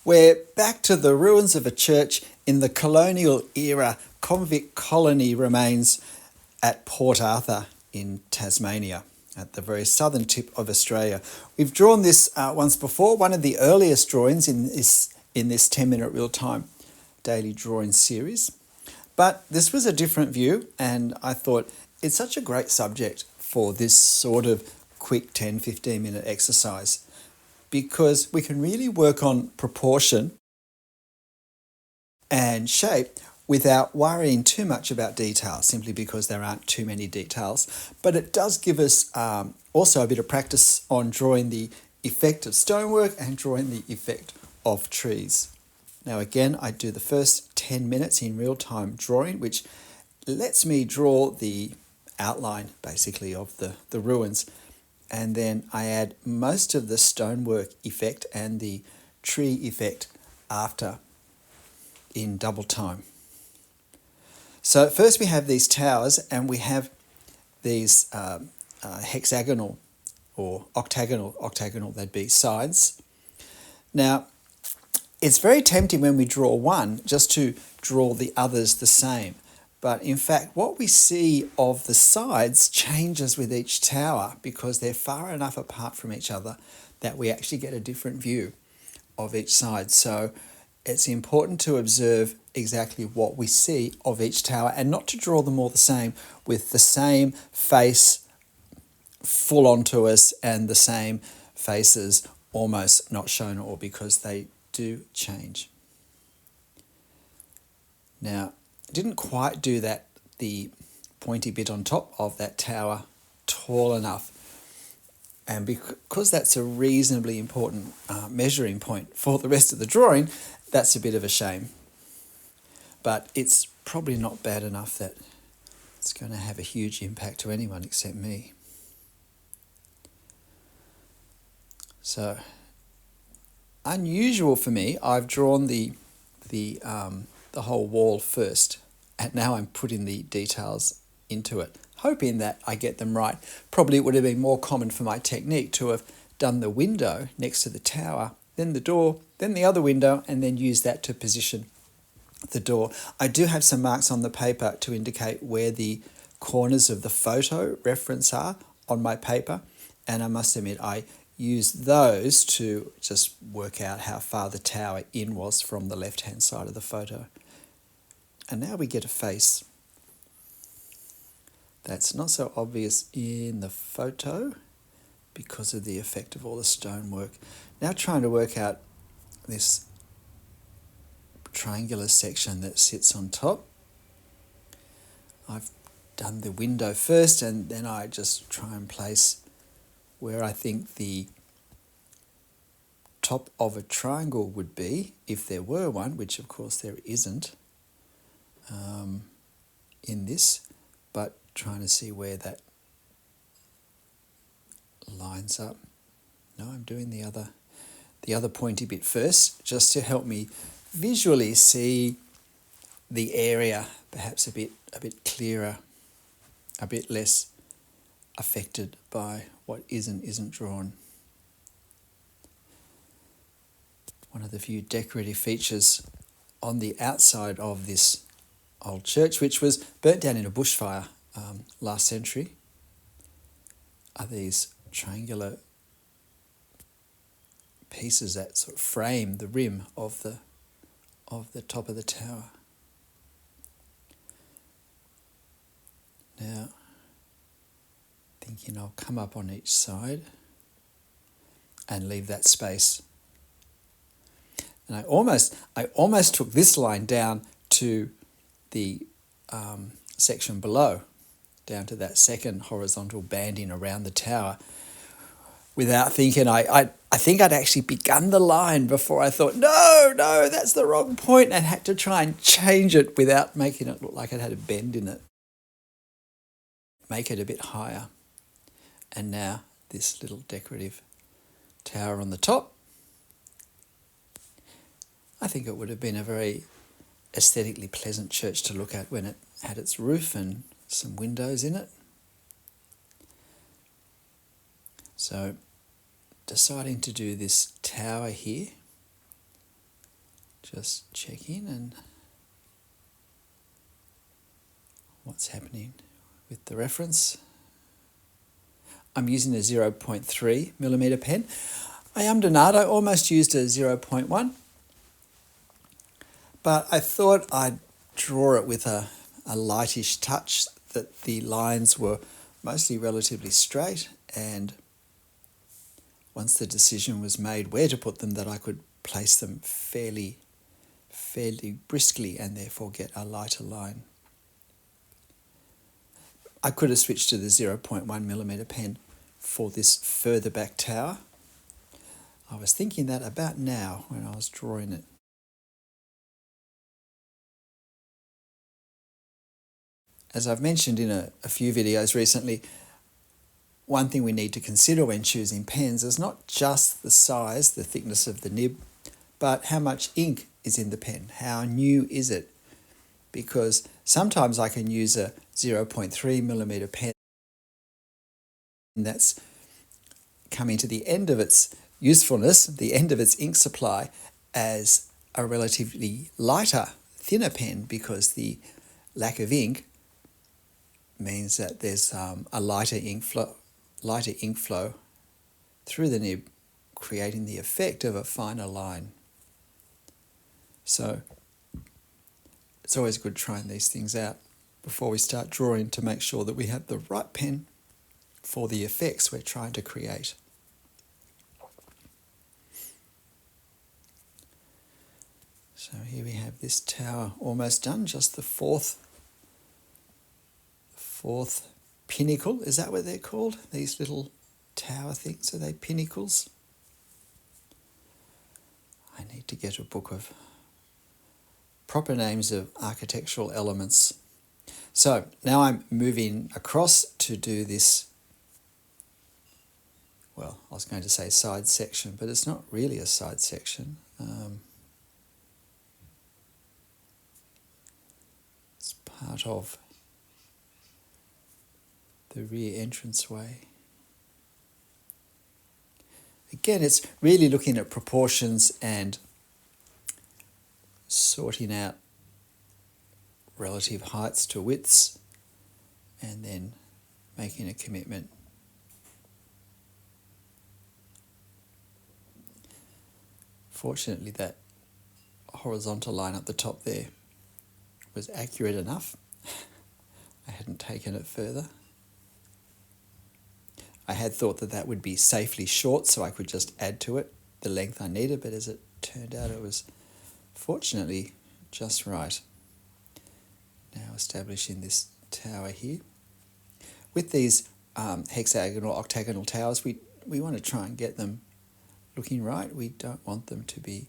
We're back to the ruins of a church in the colonial era convict colony remains at Port Arthur in Tasmania, at the very southern tip of Australia. We've drawn this once before, one of the earliest drawings in this 10-minute real-time daily drawing series. But this was a different view, and I thought it's such a great subject for this sort of quick 10-15 minute exercise, because we can really work on proportion and shape without worrying too much about detail, simply because there aren't too many details. But it does give us also a bit of practice on drawing the effect of stonework and drawing the effect of trees. Now again, I do the first 10 minutes in real-time drawing, which lets me draw the outline basically of the ruins. And then I add most of the stonework effect and the tree effect after in double time. So first we have these towers, and we have these hexagonal or octagonal they'd be, sides. Now, it's very tempting when we draw one just to draw the others the same. But in fact, what we see of the sides changes with each tower because they're far enough apart from each other that we actually get a different view of each side. So it's important to observe exactly what we see of each tower and not to draw them all the same with the same face full onto us and the same faces almost not shown at all, because they do change. Now, didn't quite do that, the pointy bit on top of that tower tall enough, and because that's a reasonably important measuring point for the rest of the drawing, that's a bit of a shame. But it's probably not bad enough that it's going to have a huge impact to anyone except me. So, unusual for me, I've drawn the whole wall first, and now I'm putting the details into it, hoping that I get them right. Probably it would have been more common for my technique to have done the window next to the tower, then the door, then the other window, and then use that to position the door. I do have some marks on the paper to indicate where the corners of the photo reference are on my paper, and I must admit I used those to just work out how far the tower in was from the left-hand side of the photo. And now we get a face. That's not so obvious in the photo because of the effect of all the stonework. Now trying to work out this triangular section that sits on top. I've done the window first, and then I just try and place where I think the top of a triangle would be, if there were one, which of course there isn't in this, but trying to see where that lines up. No, I'm doing the other pointy bit first, just to help me visually see the area perhaps a bit clearer, a bit less affected by what isn't drawn. One of the few decorative features on the outside of this old church, which was burnt down in a bushfire last century, are these triangular pieces that sort of frame the rim of the top of the tower. Now, thinking I'll come up on each side and leave that space. And I almost took this line down to the section below, down to that second horizontal banding around the tower, without thinking. I think I'd actually begun the line before I thought, no, that's the wrong point, and had to try and change it without making it look like it had a bend in it. Make it a bit higher. And now this little decorative tower on the top. I think it would have been a very aesthetically pleasant church to look at when it had its roof and some windows in it. So deciding to do this tower here, Just check in and what's happening with the reference. I'm using a 0.3 millimeter pen. I almost used a 0.1, but I thought I'd draw it with a lightish touch, that the lines were mostly relatively straight, and once the decision was made where to put them, that I could place them fairly briskly and therefore get a lighter line. I could have switched to the 0.1 millimeter pen for this further back tower. I was thinking that about now when I was drawing it. As I've mentioned in a few videos recently, one thing we need to consider when choosing pens is not just the size, the thickness of the nib, but how much ink is in the pen. How new is it? Because sometimes I can use a 0.3 millimeter pen that's coming to the end of its usefulness, the end of its ink supply, as a relatively lighter, thinner pen, because the lack of ink means that there's a lighter ink flow through the nib, creating the effect of a finer line. So it's always good trying these things out before we start drawing to make sure that we have the right pen for the effects we're trying to create. So here we have this tower almost done, just the fourth pinnacle. Is that what they're called? These little tower things, are they pinnacles? I need to get a book of proper names of architectural elements. So now I'm moving across to do this, well, I was going to say side section, but it's not really a side section. It's part of the rear entranceway. Again, it's really looking at proportions and sorting out relative heights to widths, and then making a commitment. Fortunately, that horizontal line up the top there was accurate enough. I hadn't taken it further. I had thought that that would be safely short, so I could just add to it the length I needed, but as it turned out, it was fortunately just right. Now establishing this tower here. With these hexagonal, octagonal towers, we want to try and get them looking right. We don't want them to be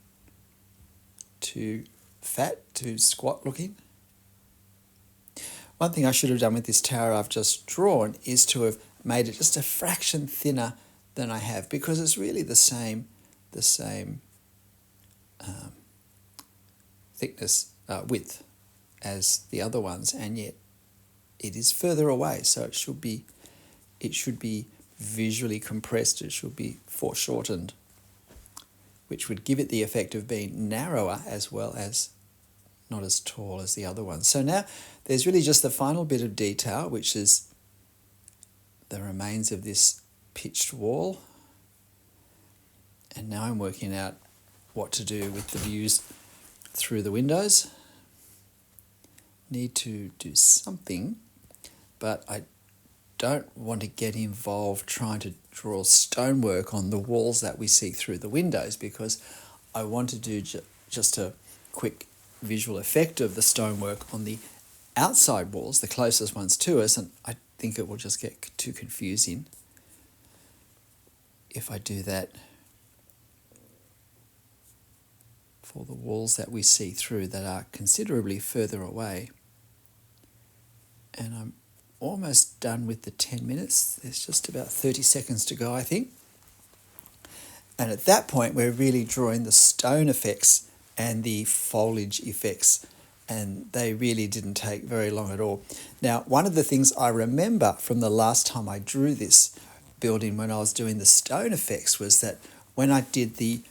too fat, too squat looking. One thing I should have done with this tower I've just drawn is to have made it just a fraction thinner than I have, because it's really the same thickness, width as the other ones, and yet it is further away, so it should be visually compressed. It should be foreshortened, which would give it the effect of being narrower as well as not as tall as the other ones. So now there's really just the final bit of detail, which is the remains of this pitched wall. And now I'm working out what to do with the views through the windows. Need to do something, but I don't want to get involved trying to draw stonework on the walls that we see through the windows, because I want to do just a quick visual effect of the stonework on the outside walls, the closest ones to us, and I think it will just get too confusing if I do that for the walls that we see through that are considerably further away. And I'm almost done with the 10 minutes. There's just about 30 seconds to go, I think. And at that point, we're really drawing the stone effects and the foliage effects, and they really didn't take very long at all. Now, one of the things I remember from the last time I drew this building when I was doing the stone effects was that when I did the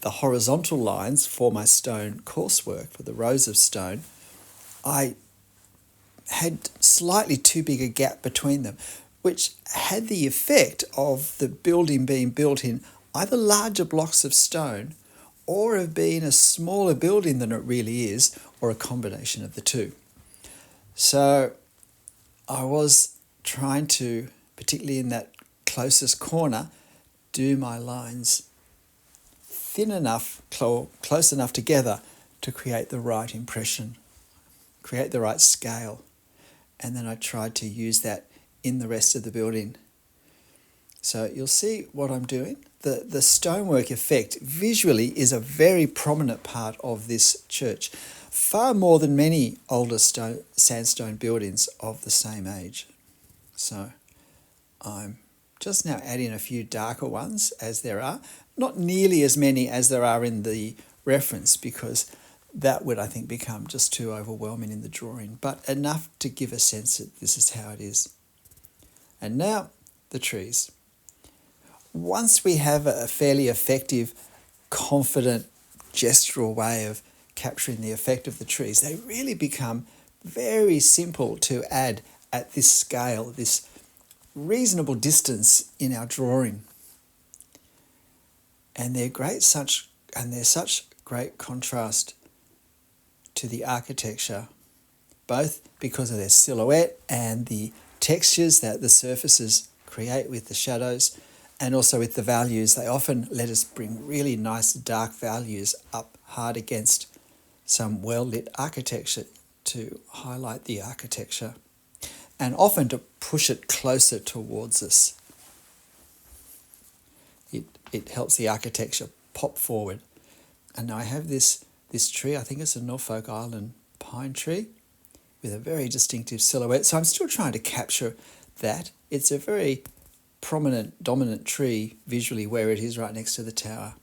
the horizontal lines for my stone coursework, for the rows of stone, I had slightly too big a gap between them, which had the effect of the building being built in either larger blocks of stone or of being a smaller building than it really is, or a combination of the two. So I was trying to, particularly in that closest corner, do my lines thin enough, close enough together to create the right impression, create the right scale. And then I tried to use that in the rest of the building. So you'll see what I'm doing. The stonework effect visually is a very prominent part of this church, far more than many older sandstone buildings of the same age. So I'm just now adding a few darker ones as there are, not nearly as many as there are in the reference, because that would, I think, become just too overwhelming in the drawing, but enough to give a sense that this is how it is. And now the trees. Once we have a fairly effective, confident, gestural way of capturing the effect of the trees, they really become very simple to add at this scale, this reasonable distance in our drawing. And they're such great contrast to the architecture, both because of their silhouette and the textures that the surfaces create with the shadows, and also with the values. They often let us bring really nice dark values up hard against some well-lit architecture to highlight the architecture, and often to push it closer towards us. It helps the architecture pop forward. And now I have this tree, I think it's a Norfolk Island pine tree, with a very distinctive silhouette. So I'm still trying to capture that. It's a very prominent, dominant tree visually where it is right next to the tower.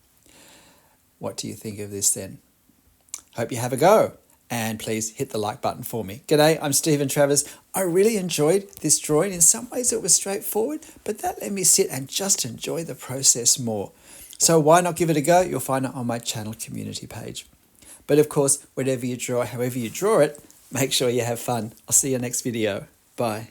What do you think of this then? Hope you have a go, and please hit the like button for me. G'day, I'm Stephen Travers. I really enjoyed this drawing. In some ways it was straightforward, but that let me sit and just enjoy the process more. So why not give it a go? You'll find it on my channel community page. But of course, whatever you draw, however you draw it, make sure you have fun. I'll see you next video. Bye.